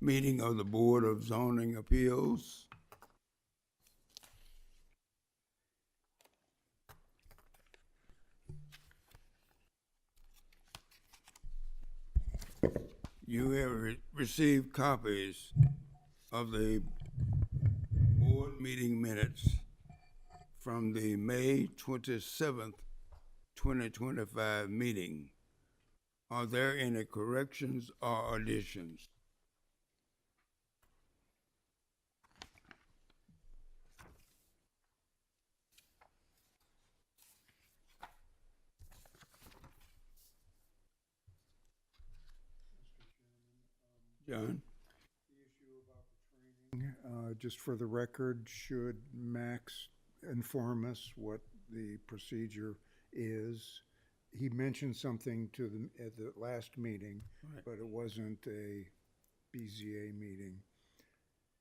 meeting of the Board of Zoning Appeals. You have received copies of the board meeting minutes from the May 27th, 2025 meeting. Are there any corrections or additions? John? Just for the record, should Max inform us what the procedure is? He mentioned something to the, at the last meeting, Right. but it wasn't a BZA meeting.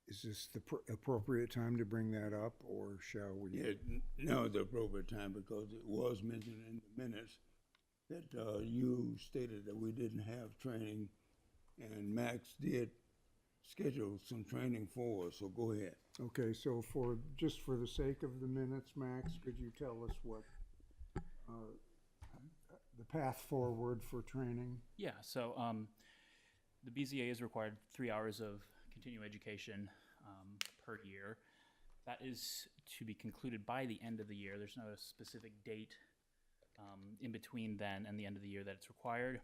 Is this the appropriate time to bring that up, or shall we? Yeah, now the appropriate time, because it was mentioned in the minutes that you stated that we didn't have training, and Max did schedule some training for us, so go ahead. Okay, so just for the sake of the minutes, Max, could you tell us what the path forward for training? Yeah, so the BZA is required 3 hours of continuing education per year. That is to be concluded by the end of the year. There's no specific date in between then and the end of the year that it's required.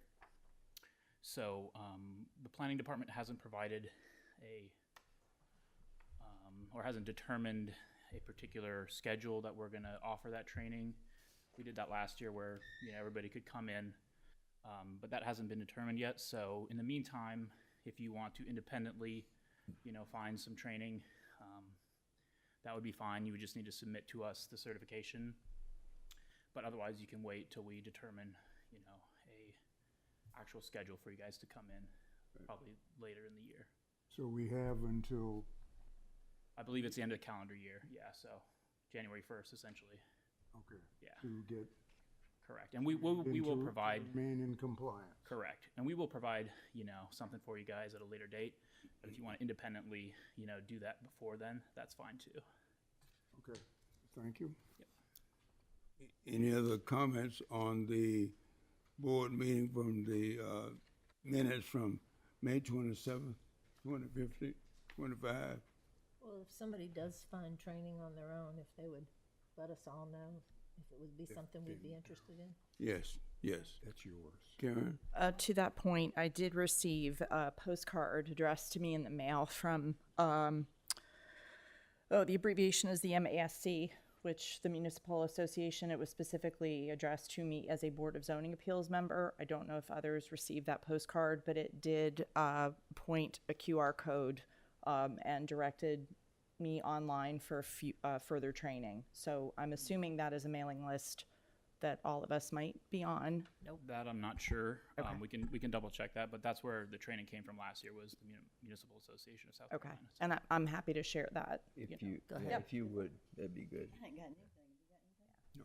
So the planning department hasn't provided or hasn't determined a particular schedule that we're going to offer that training. We did that last year where everybody could come in, but that hasn't been determined yet. So in the meantime, if you want to independently, find some training, that would be fine. You would just need to submit to us the certification. But otherwise, you can wait till we determine, a actual schedule for you guys to come in, probably later in the year. So we have until, I believe it's the end of the calendar year. Yeah, so January 1st, essentially. okay. Yeah. To get. Correct. And we will provide. Remain in compliance. Correct. And we will provide, something for you guys at a later date. But if you want to independently, do that before then, that's fine too. Okay, thank you. Yep. Any other comments on the board meeting from the minutes from May 27th, 2050, 25? Well, if somebody does find training on their own, if they would let us all know if it would be something we'd be interested in. Yes, yes. That's yours. Karen? To that point, I did receive a postcard addressed to me in the mail from, the abbreviation is the MASC, which the Municipal Association. It was specifically addressed to me as a Board of Zoning Appeals member. I don't know if others received that postcard, but it did point a QR code and directed me online for further training. So I'm assuming that is a mailing list that all of us might be on. That I'm not sure. Okay. We can double check that, but that's where the training came from last year, was the Municipal Association of South Okay, Carolina. So and I'm happy to share that. If you know. you, Go yeah, ahead. if you would, that'd be good. No.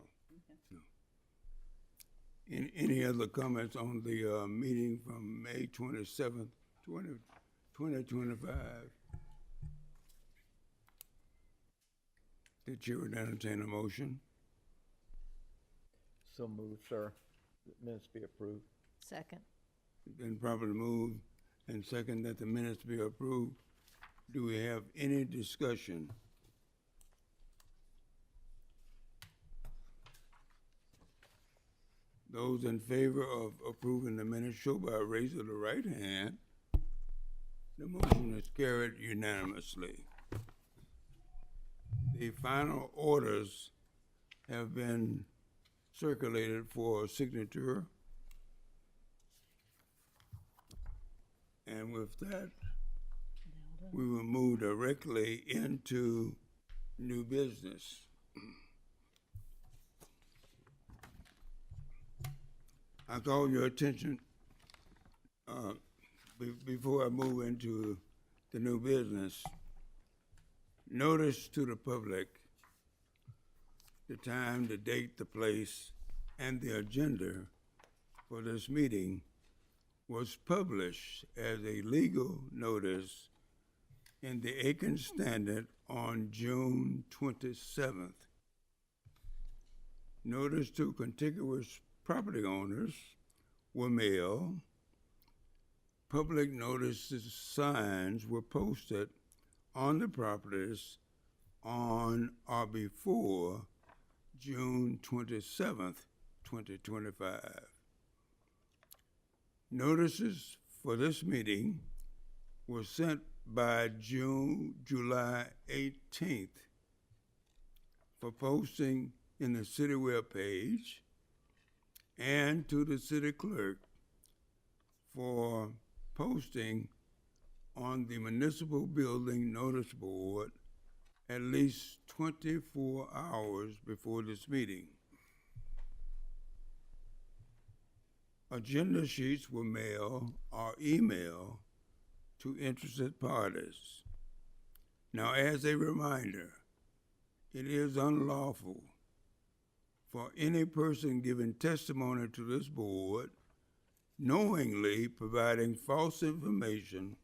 No. Any other comments on the meeting from May 27th, 2025? The chair would entertain a motion. So moved, sir. The minutes be approved. Second. It's been properly moved and second that the minutes be approved. Do we have any discussion? Those in favor of approving the minutes show by a raise of the right hand. The motion is carried unanimously. The final orders have been circulated for signature. And with that, we will move directly into new business. I call your attention, before I move into the new business, notice to the public the time, the date, the place, and the agenda for this meeting was published as a legal notice in the Aiken Standard on June 27th. Notice to contiguous property owners were mailed. Public notices signs were posted on the properties on or before June 27th, 2025. Notices for this meeting were sent by July 18th for posting in the city webpage and to the city clerk for posting on the municipal building notice board at least 24 hours before this meeting. Agenda sheets were mailed or emailed to interested parties. Now, as a reminder, it is unlawful for any person giving testimony to this board knowingly providing false information.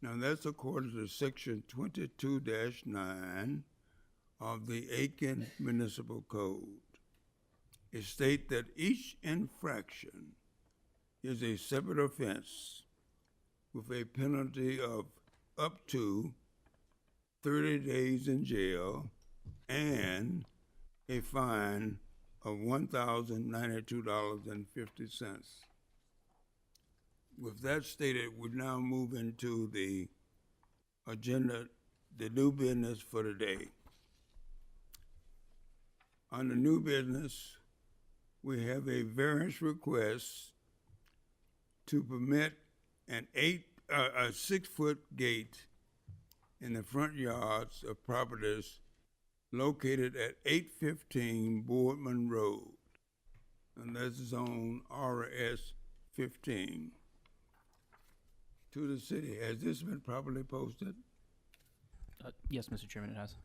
Now, that's according to Section 22-9 of the Aiken Municipal Code. It states that each infraction is a separate offense with a penalty of up to 30 days in jail and a fine of $1,092.50. With that stated, we now move into the agenda, the new business for the day. On the new business, we have a variance request to permit a 6-foot gate in the front yards of properties located at 815 Boardman Road, and that's zone RS 15. To the city, has this been properly posted? Yes, Mr. Chairman, it has.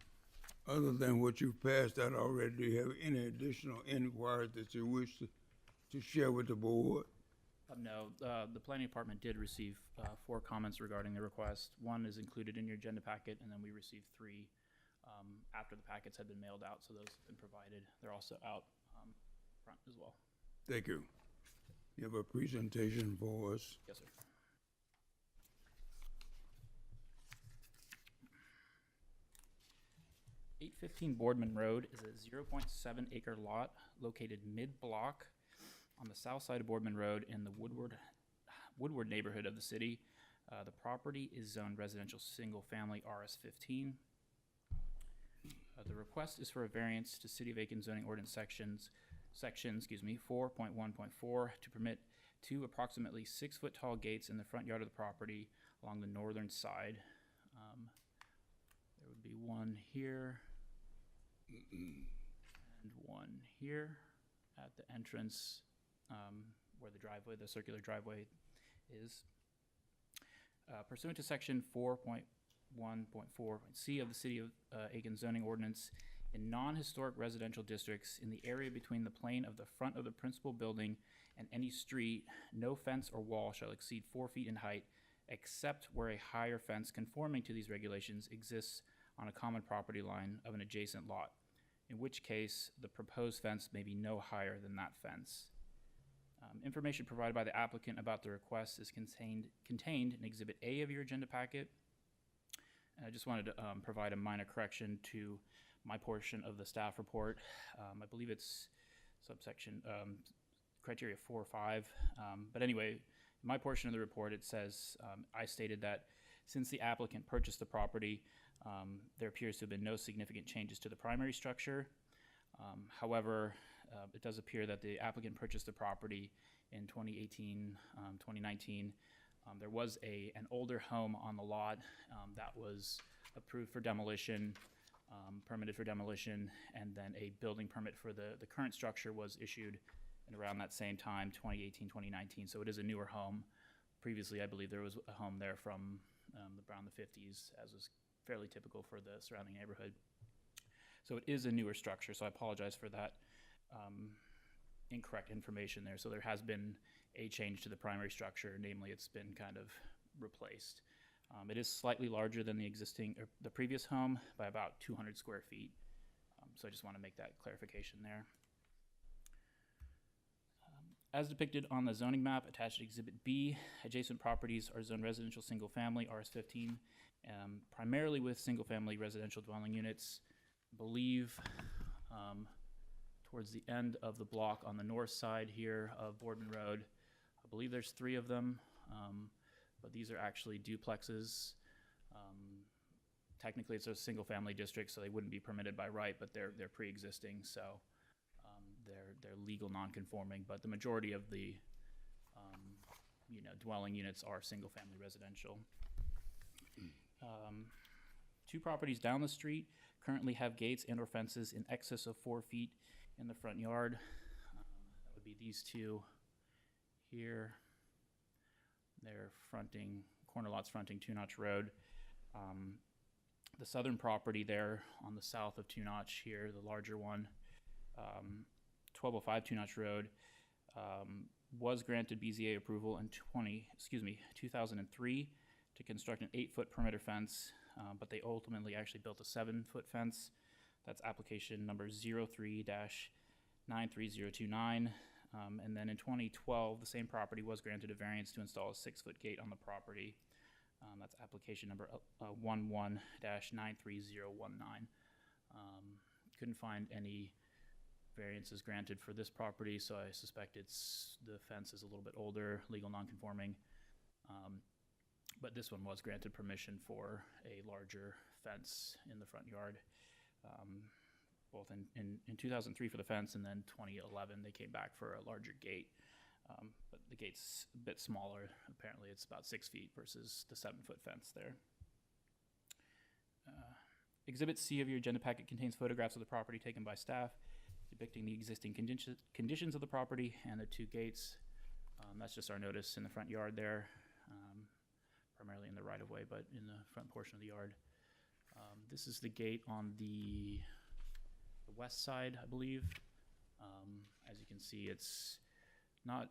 Other than what you've passed out already, do you have any additional inquiries that you wish to share with the board? No, the planning department did receive 4 comments regarding the request. 1 is included in your agenda packet, and then we received 3 after the packets had been mailed out, so those have been provided. They're also out front as well. Thank you. You have a presentation for us. Yes, sir. "815 Boardman Road is a 0.7 acre lot located mid-block on the south side of Boardman Road in the Woodward neighborhood of the city. The property is zoned residential single-family RS15. The request is for a variance to City of Aiken zoning ordinance section 4.1.4 to permit 2 approximately 6-foot tall gates in the front yard of the property along the northern side. There would be one here and one here at the entrance where the circular driveway is. Pursuant to section 4.1.4.c of the City of Aiken zoning ordinance, in non-historic residential districts in the area between the plane of the front of the principal building and any street, no fence or wall shall exceed 4 feet in height, except where a higher fence conforming to these regulations exists on a common property line of an adjacent lot, in which case the proposed fence may be no higher than that fence. Information provided by the applicant about the request is contained in Exhibit A of your agenda packet. And I just wanted to provide a minor correction to my portion of the staff report. I believe it's subsection criteria 4 or 5. But anyway, in my portion of the report, it says, I stated that since the applicant purchased the property, there appears to have been no significant changes to the primary structure. However, it does appear that the applicant purchased the property in 2018, 2019. There was an older home on the lot that was approved for demolition, permitted for demolition, and then a building permit for the current structure was issued in around that same time, 2018, 2019. So it is a newer home. Previously, I believe there was a home there from around the 50s, as was fairly typical for the surrounding neighborhood. So it is a newer structure, so I apologize for that incorrect information there. So there has been a change to the primary structure, namely it's been kind of replaced. It is slightly larger than the previous home by about 200 square feet. So I just want to make that clarification there. As depicted on the zoning map attached to Exhibit B, adjacent properties are zoned residential single family, RS15, primarily with single family residential dwelling units. I believe towards the end of the block on the north side here of Boardman Road, I believe there's 3 of them, but these are actually duplexes. Technically it's a single family district, so they wouldn't be permitted by right, but they're pre-existing, so they're legal non-conforming, but the majority of the dwelling units are single family residential. 2 properties down the street currently have gates and or fences in excess of 4 feet in the front yard. That would be these 2 here. They're fronting, corner lots fronting Two Notch Road. The southern property there on the south of Two Notch here, the larger one, 1205 Two Notch Road, was granted BZA approval in 2003 to construct an 8-foot perimeter fence, but they ultimately actually built a 7-foot fence. That's application number 03-93029. And then in 2012, the same property was granted a variance to install a 6-foot gate on the property. That's application number 11-93019. Couldn't find any variances granted for this property, so I suspect the fence is a little bit older, legal non-conforming. But this one was granted permission for a larger fence in the front yard, both in 2003 for the fence, and then 2011 they came back for a larger gate. But the gate's a bit smaller. Apparently it's about 6 feet versus the 7-foot fence there. Exhibit C of your agenda packet contains photographs of the property taken by staff depicting the existing conditions of the property and the 2 gates. That's just our notice in the front yard there, primarily in the right-of-way, but in the front portion of the yard. This is the gate on the west side, I believe. As you can see, it's not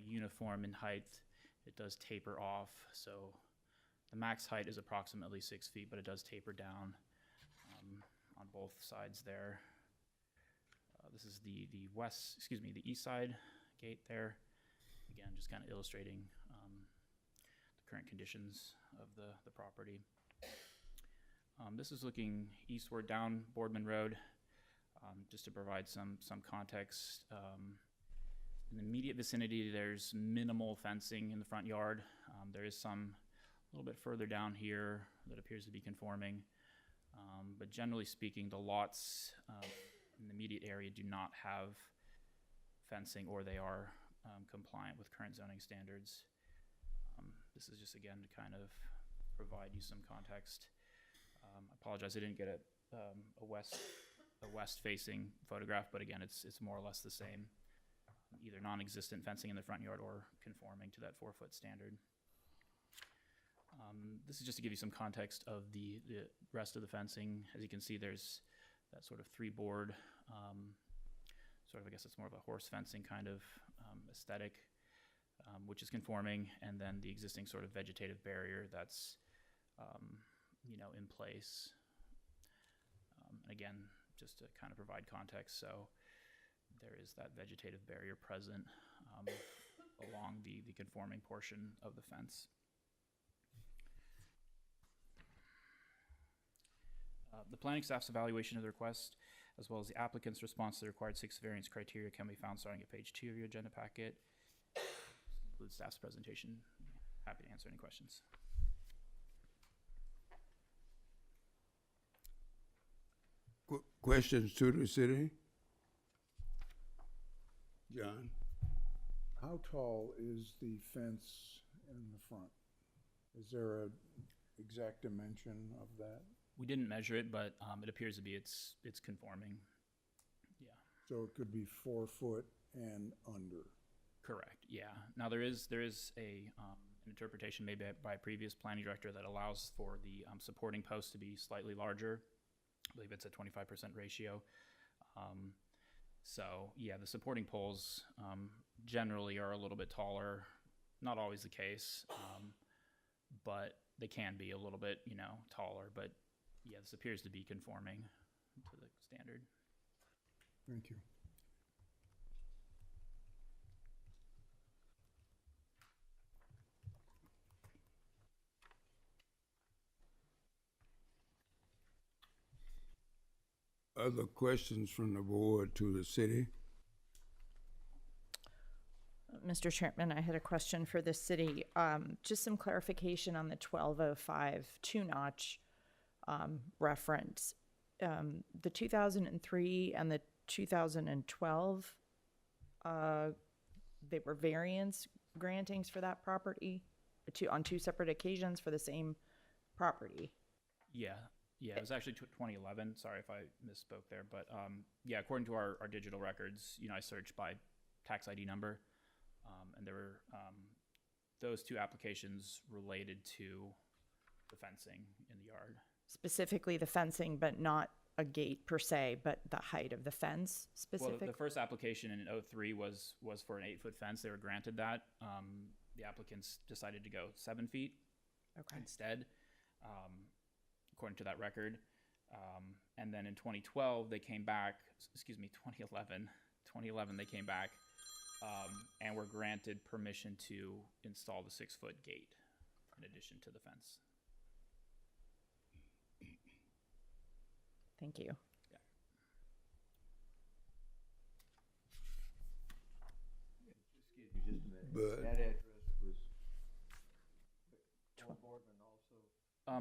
uniform in height. It does taper off, so the max height is approximately 6 feet, but it does taper down on both sides there. This is the east side gate there. Again, just kind of illustrating the current conditions of the property. This is looking eastward down Boardman Road, just to provide some context. In the immediate vicinity, there's minimal fencing in the front yard. There is some a little bit further down here that appears to be conforming. But generally speaking, the lots in the immediate area do not have fencing, or they are compliant with current zoning standards. This is just, again, to kind of provide you some context. I apologize, I didn't get a west-facing photograph, but again, it's more or less the same. Either non-existent fencing in the front yard or conforming to that 4-foot standard. This is just to give you some context of the rest of the fencing. As you can see, there's that sort of 3-board, I guess it's more of a horse fencing kind of aesthetic, which is conforming, and then the existing sort of vegetative barrier that's in place. Again, just to kind of provide context, so there is that vegetative barrier present along the conforming portion of the fence. The planning staff's evaluation of the request, as well as the applicant's response to the required 6 variance criteria, can be found starting at page 2 of your agenda packet. This includes staff's presentation. Happy to answer any questions. Questions to the city? John? How tall is the fence in the front? Is there a exact dimension of that? We didn't measure it, but it appears to be it's conforming. Yeah. So it could be 4 foot and under. Correct. Yeah. Now there is an interpretation made by a previous planning director that allows for the supporting posts to be slightly larger. I believe it's a 25% ratio. So yeah, the supporting poles generally are a little bit taller. Not always the case, but they can be a little bit, taller. But yeah, this appears to be conforming to the standard. Thank you. Other questions from the board to the city? Mr. Chairman, I had a question for the city. Just some clarification on the 1205 two-notch reference. The 2003 and the 2012, they were variance grantings for that property on two separate occasions for the same property. Yeah, it was actually 2011. Sorry if I misspoke there, but yeah, according to our digital records, I searched by tax ID number, and there were those two applications related to the fencing in the yard. Specifically the fencing, but not a gate per se, but the height of the fence specific? Well, the first application in 03 was for an 8-foot fence. They were granted that. The applicants decided to go 7 feet instead, according to that record. And then in 2012, they came back, 2011, they came back and were granted permission to install the 6-foot gate in addition to the fence. Thank you. Yeah. Excuse me just a minute. But- That address was on Boardman also?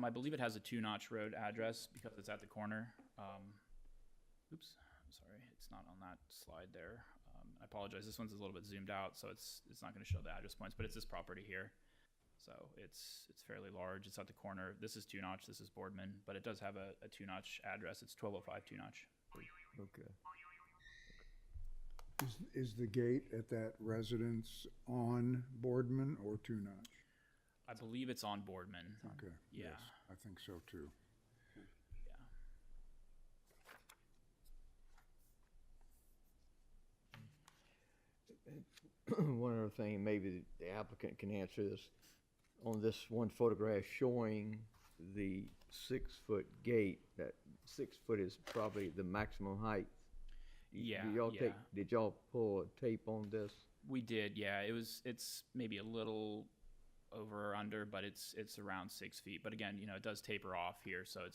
I believe it has a 2-notch road address because it's at the corner. Oops, sorry, it's not on that slide there. I apologize. This one's a little bit zoomed out, so it's not going to show the address points, but it's this property here. So it's fairly large. It's at the corner. This is 2-notch. This is Boardman, but it does have a 2-notch address. It's 1205 2-notch. Okay. Is the gate at that residence on Boardman or two-notch? I believe it's on Boardman. Okay. Yeah. Yes, I think so too. Yeah. One other thing, maybe the applicant can answer this. On this one photograph showing the 6-foot gate, that 6 foot is probably the maximum height. Yeah, Did y'all pull a tape on this? We did, yeah. It's maybe a little over or under, but it's around 6 feet. But again, it does taper off here, so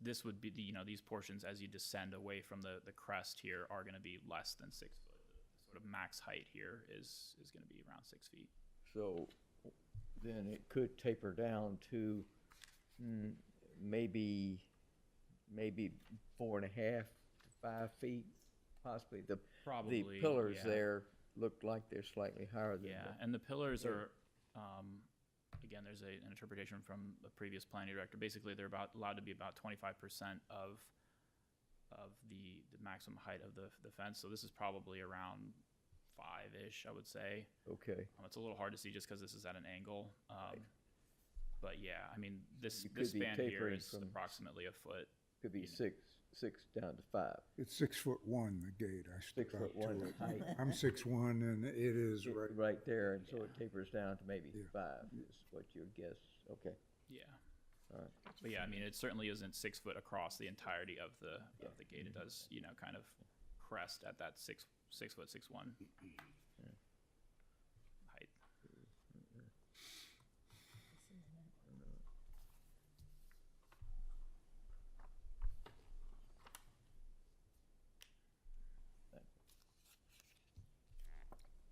this would be these portions as you descend away from the crest here are going to be less than 6 foot. The sort of max height here is going to be around 6 feet. So then it could taper down to maybe 4.5 to 5 feet, possibly. Probably, The pillars yeah. there look like they're slightly higher than Yeah, that. and the pillars are, again, there's an interpretation from a previous planning director. Basically, they're allowed to be about 25% of the maximum height of the fence. So this is probably around 5-ish, I would say. Okay. It's a little hard to see just because this is at an angle. But yeah, I mean, this You could be span here tapering is from- approximately a foot. Could be six down to 5. It's 6'1", the gate. I stuck out 6'1" to it. height. I'm 6'1", and it is right. Right there, and so it tapers down to maybe 5 is what you would guess. Okay. Yeah. All right. But yeah, I mean, it certainly isn't 6 foot across the entirety of the gate. It does, kind of crest at that 6 foot 6'1" height.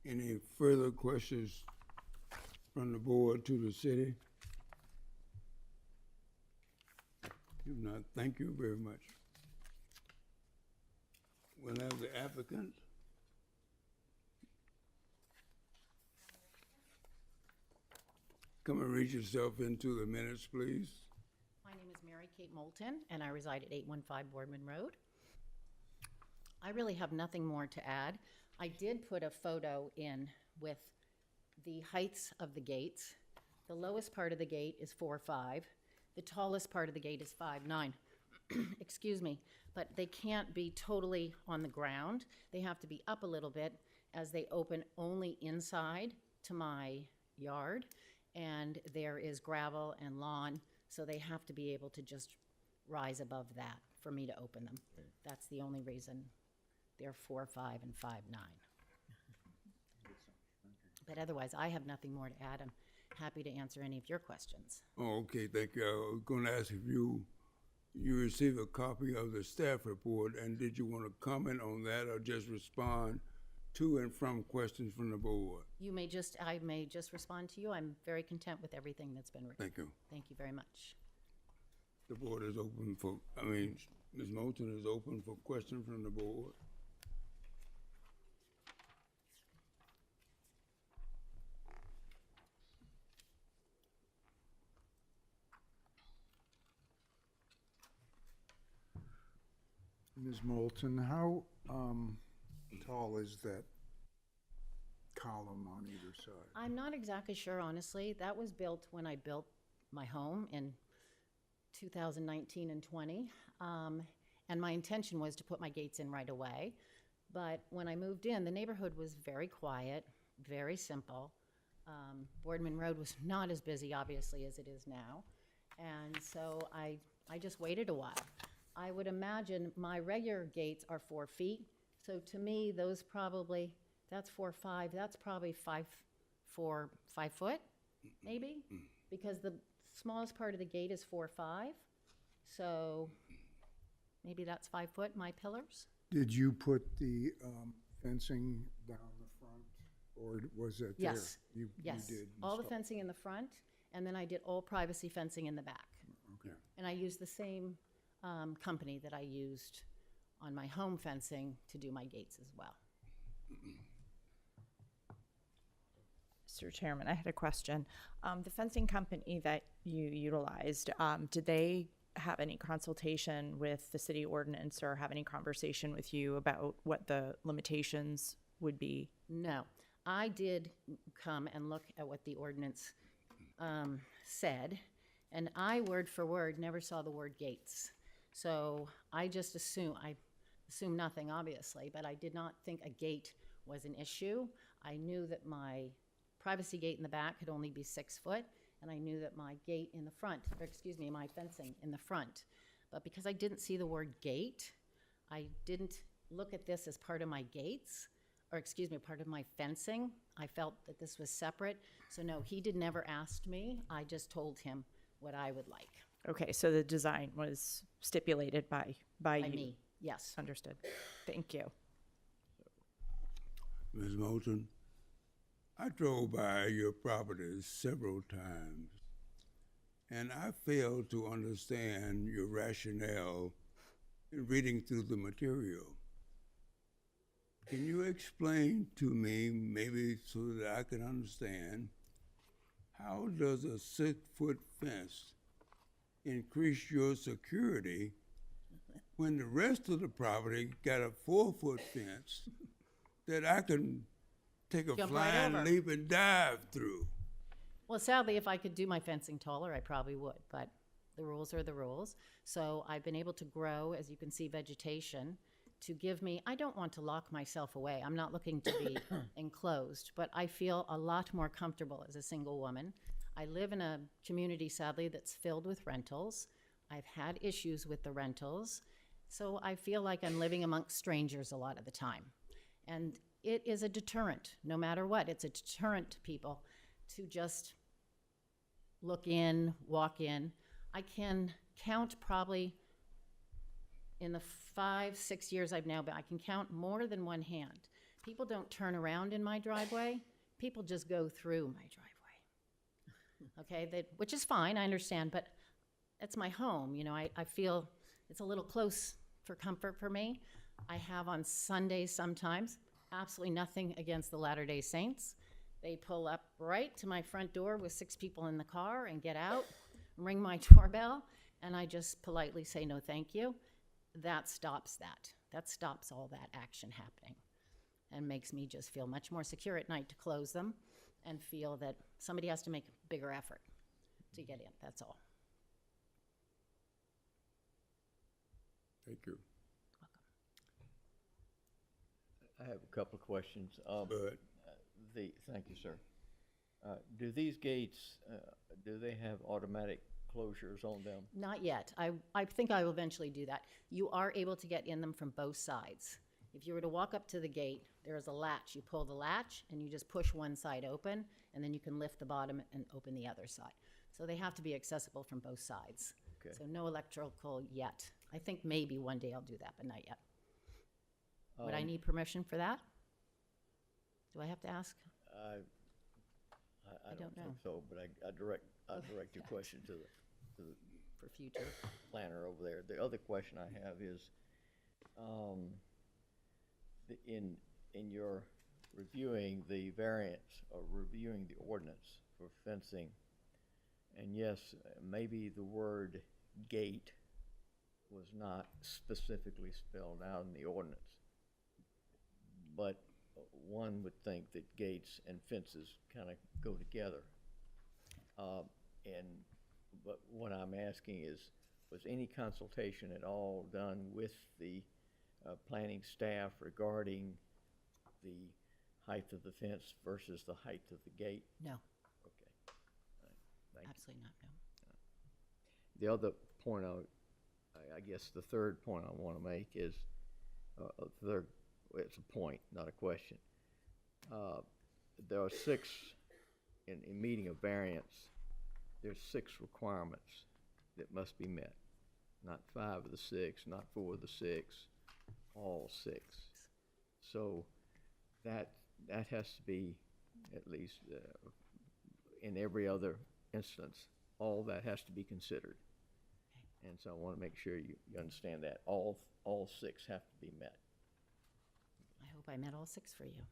Any further questions from the board to the city? If not, thank you very much. We'll have the applicant. Come and read yourself into the minutes, please. My name is Mary Kate Moulton, and I reside at 815 Boardman Road. I really have nothing more to add. I did put a photo in with the heights of the gates. The lowest part of the gate is 4'5". The tallest part of the gate is 5'9". excuse me, but they can't be totally on the ground. They have to be up a little bit as they open only inside to my yard. And there is gravel and lawn, so they have to be able to just rise above that for me to open them. That's the only reason they're 4'5" and 5'9". But otherwise, I have nothing more to add. I'm happy to answer any of your questions. Oh, okay, thank you. I was gonna ask if you received a copy of the staff report, and did you want to comment on that or just respond to and from questions from the board? I may just respond to you. I'm very content with everything that's been written. Thank you. Thank you very much. The board is open for, Ms. Moulton is open for questions from the board. Ms. Moulton, how tall is that column on either side? I'm not exactly sure, honestly. That was built when I built my home in 2019 and 20. And my intention was to put my gates in right away. But when I moved in, the neighborhood was very quiet, very simple. Boardman Road was not as busy, obviously, as it is now. And so I just waited a while. I would imagine my regular gates are 4 feet. So to me, those probably, that's 4'5", that's probably 5 foot, maybe? Because the smallest part of the gate is 4'5". So maybe that's 5 foot, my pillars? Did you put the fencing down the front, or was it there? Yes, You yes. did All the install- fencing in the front, and then I did all privacy fencing in the back. Okay. And I used the same company that I used on my home fencing to do my gates as well. Mr. Chairman, I had a question. The fencing company that you utilized, did they have any consultation with the city ordinance or have any conversation with you about what the limitations would be? No, I did come and look at what the ordinance said, and I, word for word, never saw the word gates. So I just assume nothing, obviously, but I did not think a gate was an issue. I knew that my privacy gate in the back could only be 6 foot, and I knew that my gate in the front, or excuse me, my fencing in the front. But because I didn't see the word gate, I didn't look at this as part of my gates, or excuse me, part of my fencing. I felt that this was separate. So no, he did never ask me. I just told him what I would like. Okay, so the design was stipulated by By you? me, yes. Understood. Thank you. Ms. Moulton, I drove by your property several times, and I failed to understand your rationale in reading through the material. Can you explain to me, maybe so that I can understand, how does a 6-foot fence increase your security when the rest of the property got a 4-foot fence that I can take a Jump right flying over. leap and dive through? Well, sadly, if I could do my fencing taller, I probably would, but the rules are the rules. So I've been able to grow, as you can see, vegetation to give me, I don't want to lock myself away. I'm not looking to be enclosed, but I feel a lot more comfortable as a single woman. I live in a community, sadly, that's filled with rentals. I've had issues with the rentals, so I feel like I'm living amongst strangers a lot of the time. And it is a deterrent, no matter what. It's a deterrent to people to just look in, walk in. I can count probably in the 5-6 years I've now been, I can count more than one hand. People don't turn around in my driveway. People just go through my driveway. Okay, which is fine, I understand, but it's my home. You know, I feel it's a little close for comfort for me. I have on Sundays sometimes absolutely nothing against the Latter-day Saints. They pull up right to my front door with 6 people in the car and get out, ring my doorbell, and I just politely say no thank you. That stops that. That stops all that action happening and makes me just feel much more secure at night to close them and feel that somebody has to make a bigger effort to get in, that's all. Thank you. I have a couple of questions. But Thank you, sir. Do these gates, do they have automatic closures on them? Not yet. I think I will eventually do that. You are able to get in them from both sides. If you were to walk up to the gate, there is a latch. You pull the latch and you just push one side open, and then you can lift the bottom and open the other side. So they have to be accessible from both sides. Okay. So no electrical yet. I think maybe one day I'll do that, but not yet. Would I need permission for that? Do I have to ask? I don't don't think know. so, but I direct your question to the For future. planner over there. The other question I have is, in your reviewing the variance or reviewing the ordinance for fencing, and yes, maybe the word gate was not specifically spelled out in the ordinance, but one would think that gates and fences kind of go together. But what I'm asking is, was any consultation at all done with the planning staff regarding the height of the fence versus the height of the gate? No, Okay. All right. Thank you. absolutely not, no. The other point, I guess the third point I want to make is, it's a point, not a question. There are six, in meeting a variance, there's 6 requirements that must be met. Not 5 of the 6, not 4 of the 6, all 6. So that has to be, at least in every other instance, all that has to be considered. And so I want to make sure you understand that. All 6 have to be met. I hope I met all 6 for you.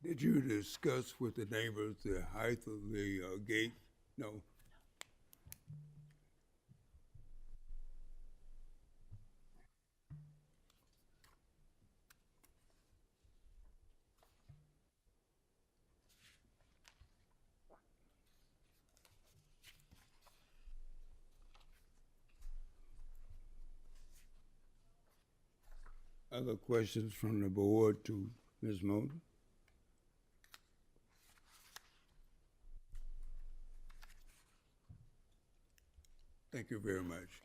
did you discuss with the neighbors the height of the gate? No. Other questions from the board to Ms. Moulton? Thank you very much.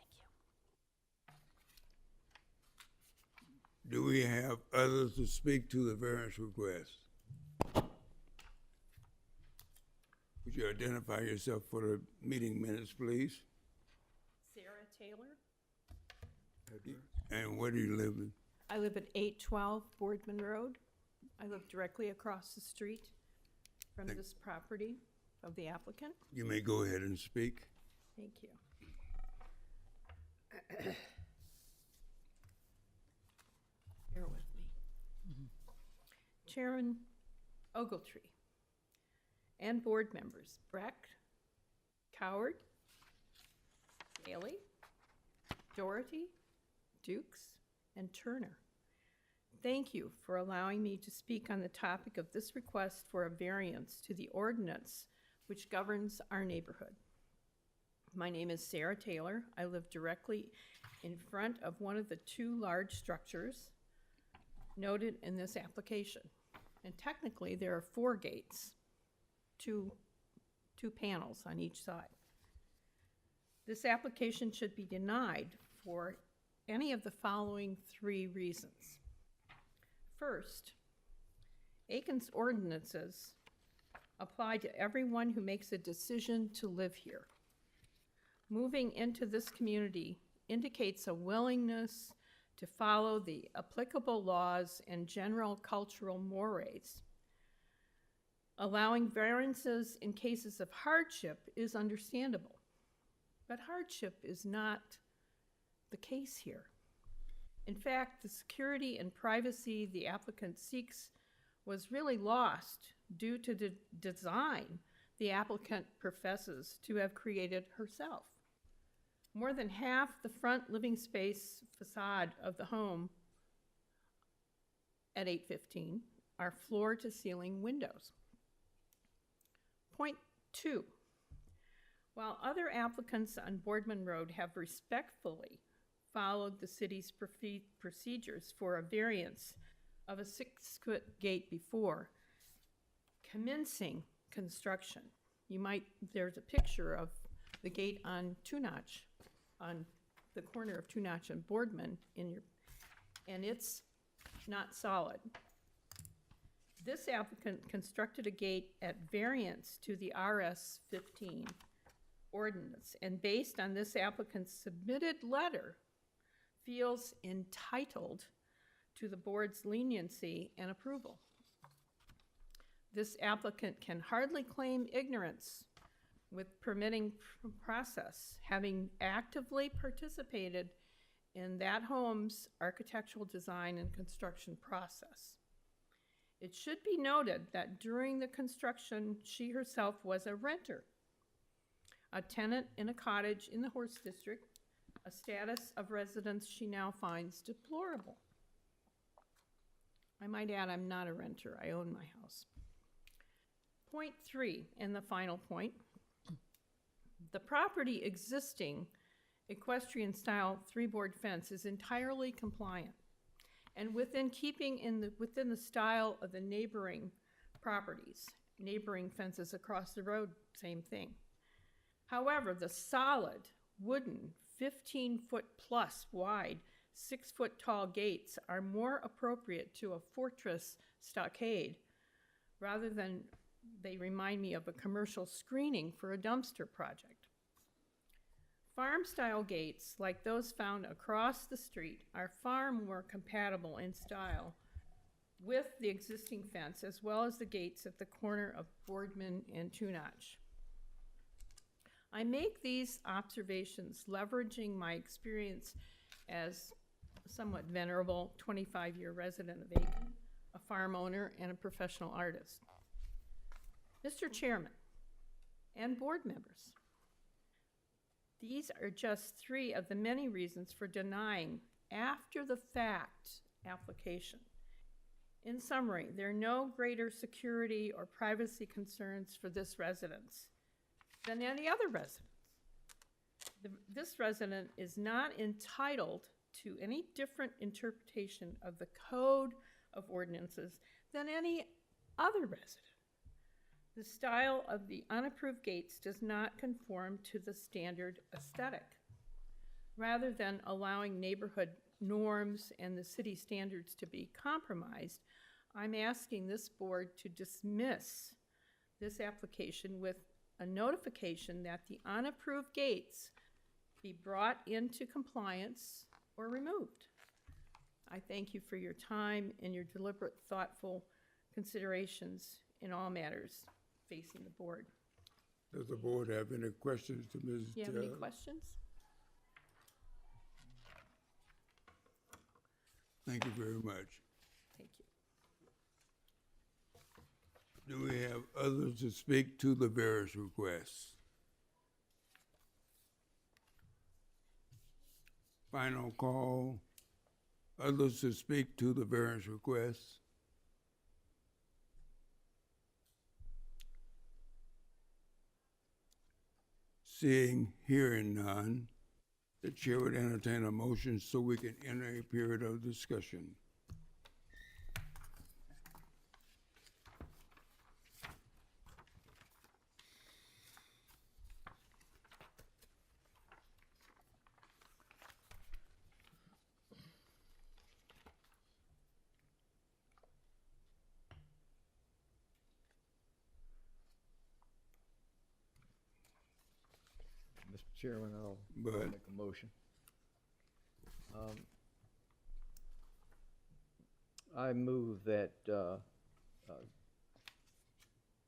Thank you. Do we have others to speak to the variance request? Would you identify yourself for the meeting minutes, please? Sarah Taylor. And where do you live in? I live at 812 Boardman Road. I live directly across the street from this property of the applicant. You may go ahead and speak. Thank you. Bear with me. Chairman Ogletree and board members Breck, Coward, Bailey, Doherty, Dukes, and Turner. Thank you for allowing me to speak on the topic of this request for a variance to the ordinance which governs our neighborhood. My name is Sarah Taylor. I live directly in front of one of the 2 large structures noted in this application. And technically, there are 4 gates, two panels on each side. This application should be denied for any of the following 3 reasons. First, Aiken's ordinances apply to everyone who makes a decision to live here. Moving into this community indicates a willingness to follow the applicable laws and general cultural mores. Allowing variances in cases of hardship is understandable, but hardship is not the case here. In fact, the security and privacy the applicant seeks was really lost due to the design the applicant professes to have created herself. More than half the front living space facade of the home at 815 are floor-to-ceiling windows. Point 2, While other applicants on Boardman Road have respectfully followed the city's procedures for a variance of a 6-foot gate before commencing construction, there's a picture of the gate on Two Notch, on the corner of Two Notch and Boardman and it's not solid. This applicant constructed a gate at variance to the RS 15 ordinance, and based on this applicant's submitted letter, feels entitled to the board's leniency and approval. This applicant can hardly claim ignorance with permitting process, having actively participated in that home's architectural design and construction process. It should be noted that during the construction, she herself was a renter, a tenant in a cottage in the Horse District, a status of residence she now finds deplorable. I might add, I'm not a renter, I own my house. Point 3, and the final point, the property existing equestrian-style 3-board fence is entirely compliant and within the style of the neighboring properties. Neighboring fences across the road, same thing. However, the solid wooden 15-foot plus wide 6-foot tall gates are more appropriate to a fortress stockade rather than they remind me of a commercial screening for a dumpster project. Farm-style gates, like those found across the street, are far more compatible in style with the existing fence, as well as the gates at the corner of Boardman and Two Notch. I make these observations leveraging my experience as a somewhat venerable 25-year resident of Aiken, a farm owner, and a professional artist. Mr. Chairman and board members, these are just 3 of the many reasons for denying after-the-fact application. In summary, there are no greater security or privacy concerns for this residence than any other residence. This resident is not entitled to any different interpretation of the code of ordinances than any other resident. The style of the unapproved gates does not conform to the standard aesthetic. Rather than allowing neighborhood norms and the city standards to be compromised, I'm asking this board to dismiss this application with a notification that the unapproved gates be brought into compliance or removed. I thank you for your time and your deliberate, thoughtful considerations in all matters facing the board. Does the board have any questions to Ms. Do you have any questions? Thank you very much. Thank you. Do we have others to speak to the various requests? Final call. Others to speak to the various requests? Seeing, hearing none, the chair would entertain a motion so we can enter a period of discussion. Mr. Chairman, I'll But- make a motion. I move that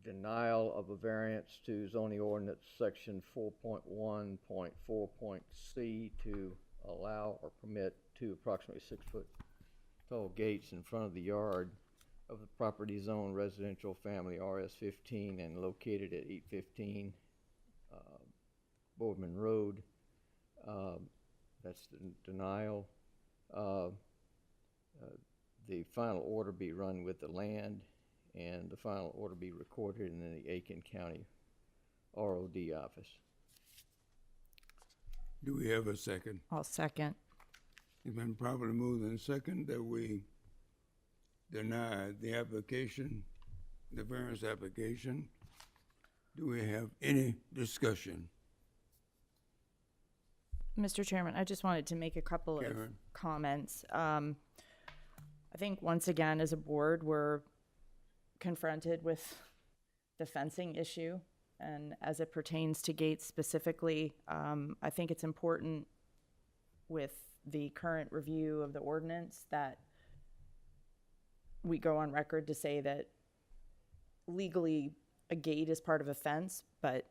denial of a variance to zoning ordinance section 4.1.4.c to allow or permit 2 approximately 6-foot tall gates in front of the yard of the property zone residential family RS15 and located at 815 Boardman Road. That's the denial. The final order be run with the land, and the final order be recorded in the Aiken County ROD office. Do we have a second? I'll second. It's been properly moved and second that we deny the application, the variance application. Do we have any discussion? Mr. Chairman, I just wanted to make a couple of Karen? comments. I think once again, as a board, we're confronted with the fencing issue. And as it pertains to gates specifically, I think it's important with the current review of the ordinance that we go on record to say that legally a gate is part of a fence, but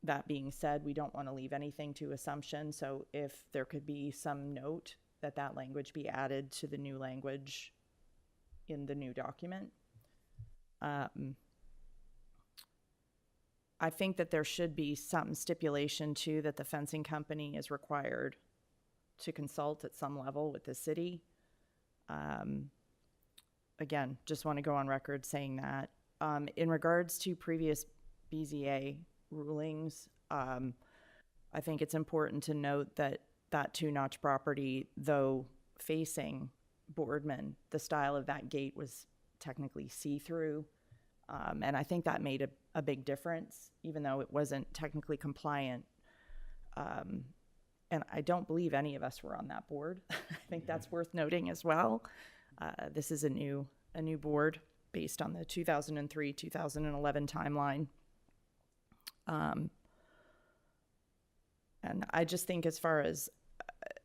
that being said, we don't want to leave anything to assumption. So if there could be some note that that language be added to the new language in the new document. I think that there should be some stipulation too that the fencing company is required to consult at some level with the city. Again, just want to go on record saying that. In regards to previous BZA rulings, I think it's important to note that that two-notch property, though facing Boardman, the style of that gate was technically see-through. And I think that made a big difference, even though it wasn't technically compliant. And I don't believe any of us were on that board. I think that's worth noting as well. This is a new board based on the 2003-2011 timeline. And I just think as far as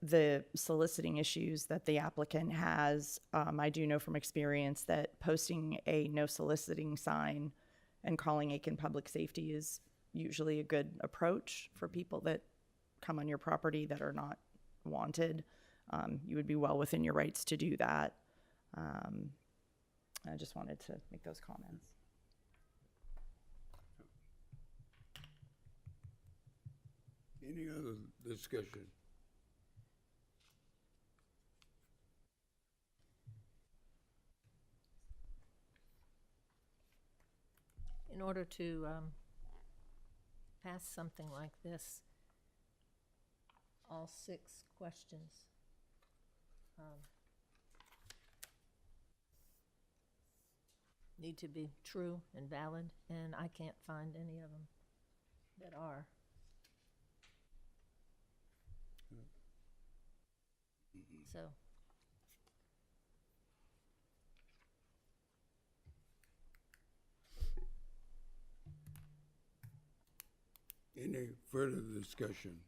the soliciting issues that the applicant has, I do know from experience that posting a no soliciting sign and calling Aiken Public Safety is usually a good approach for people that come on your property that are not wanted. You would be well within your rights to do that. I just wanted to make those comments. Any other discussion? In order to pass something like this, all 6 questions need to be true and valid, and I can't find any of them that are. So, Any further discussion?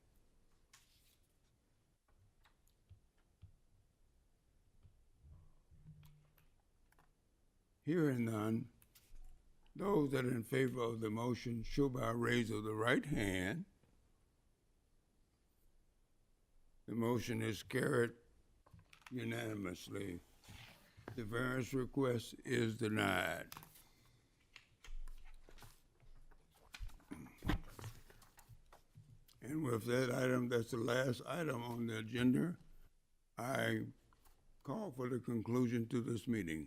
Hearing none, those that are in favor of the motion show by a raise of the right hand. The motion is carried unanimously. The variance request is denied. And with that item, that's the last item on the agenda, I call for the conclusion to this meeting.